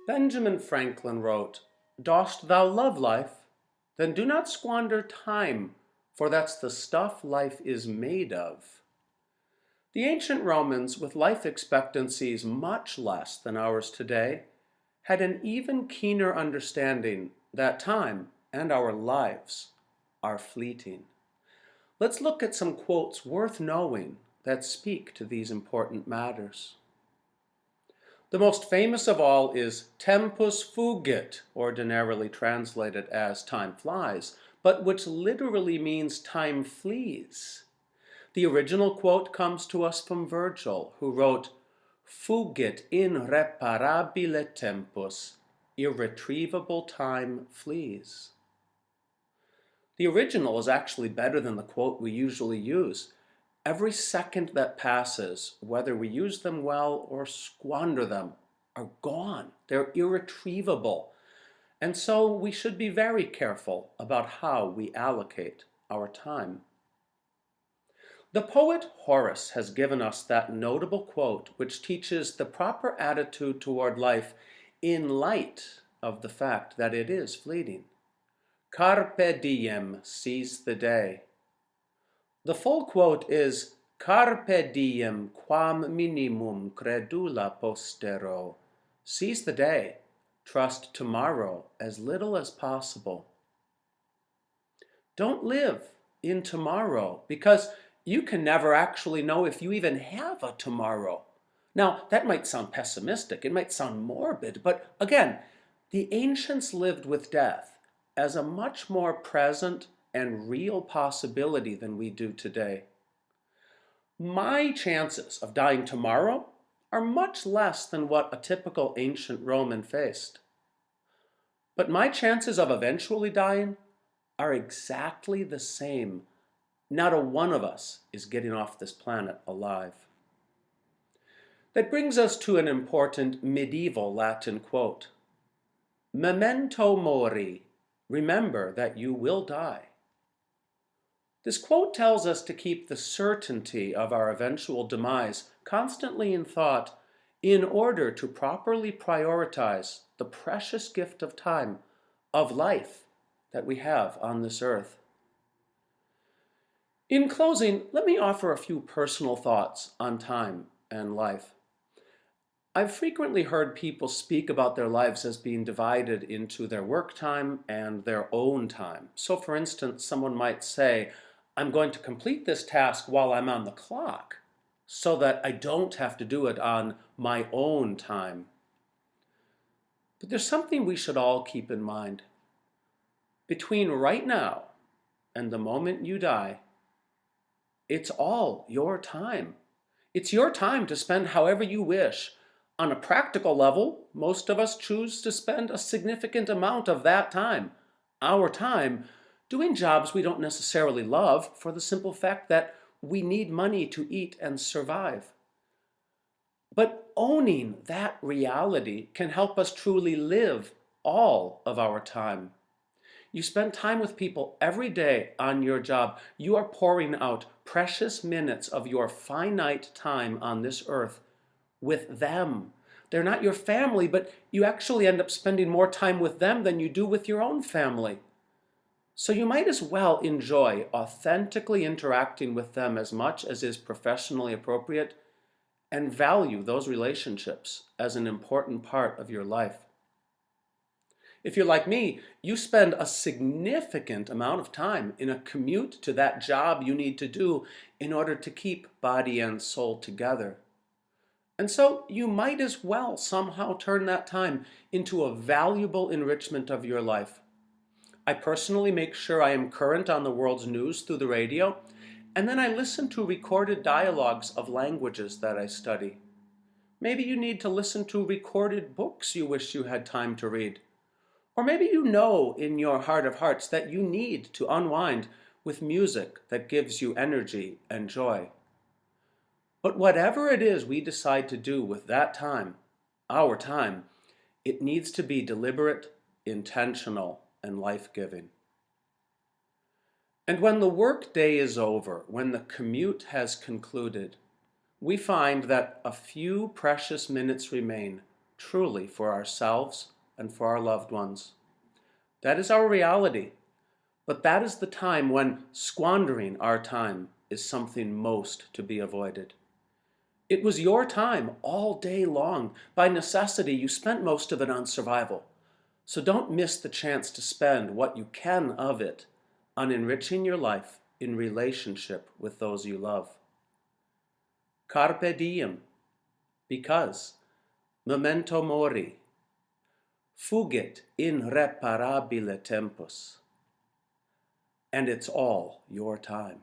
Benjamin Franklin wrote, "Dost thou love life? Then do not squander time, for that's the stuff life is made of." The ancient Romans, with life expectancies much less than ours today, had an even keener understanding that time and our lives are fleeting. Let's look at some quotes worth knowing that speak to these important matters. The most famous of all is Tempus Fugit, ordinarily translated as time flies, but which literally means time flees. The original quote comes to us from Virgil, who wrote, "Fugit irreparabile tempus," irretrievable time flees. The original is actually better than the quote we usually use. Every second that passes, whether we use them well or squander them, are gone. They're irretrievable. And so we should be very careful about how we allocate our time. The poet Horace has given us that notable quote which teaches the proper attitude toward life in light of the fact that it is fleeting. Carpe diem, seize the day. The full quote is, "Carpe diem quam minimum credula postero." Seize the day, trust tomorrow as little as possible. Don't live in tomorrow, because you can never actually know if you even have a tomorrow. Now, that might sound pessimistic, it might sound morbid, but again, the ancients lived with death as a much more present and real possibility than we do today. My chances of dying tomorrow are much less than what a typical ancient Roman faced. But my chances of eventually dying are exactly the same. Not a one of us is getting off this planet alive. That brings us to an important medieval Latin quote. Memento mori, remember that you will die. This quote tells us to keep the certainty of our eventual demise constantly in thought in order to properly prioritize the precious gift of time, of life, that we have on this earth. In closing, let me offer a few personal thoughts on time and life. I've frequently heard people speak about their lives as being divided into their work time and their own time. So for instance, someone might say, "I'm going to complete this task while I'm on the clock so that I don't have to do it on my own time." But there's something we should all keep in mind. Between right now and the moment you die, it's all your time. It's your time to spend however you wish. On a practical level, most of us choose to spend a significant amount of that time, our time, doing jobs we don't necessarily love for the simple fact that we need money to eat and survive. But owning that reality can help us truly live all of our time. You spend time with people every day on your job. You are pouring out precious minutes of your finite time on this earth with them. They're not your family, but you actually end up spending more time with them than you do with your own family. So you might as well enjoy authentically interacting with them as much as is professionally appropriate and value those relationships as an important part of your life. If you're like me, you spend a significant amount of time in a commute to that job you need to do in order to keep body and soul together. And so you might as well somehow turn that time into a valuable enrichment of your life. I personally make sure I am current on the world's news through the radio, and then I listen to recorded dialogues of languages that I study. Maybe you need to listen to recorded books you wish you had time to read. Or maybe you know in your heart of hearts that you need to unwind with music that gives you energy and joy. But whatever it is we decide to do with that time, our time, it needs to be deliberate, intentional, and life-giving. And when the work day is over, when the commute has concluded, we find that a few precious minutes remain truly for ourselves and for our loved ones. That is our reality, but that is the time when squandering our time is something most to be avoided. It was your time all day long. By necessity, you spent most of it on survival. So don't miss the chance to spend what you can of it on enriching your life in relationship with those you love. Carpe diem, because memento mori, fugit irreparabile tempus, and it's all your time.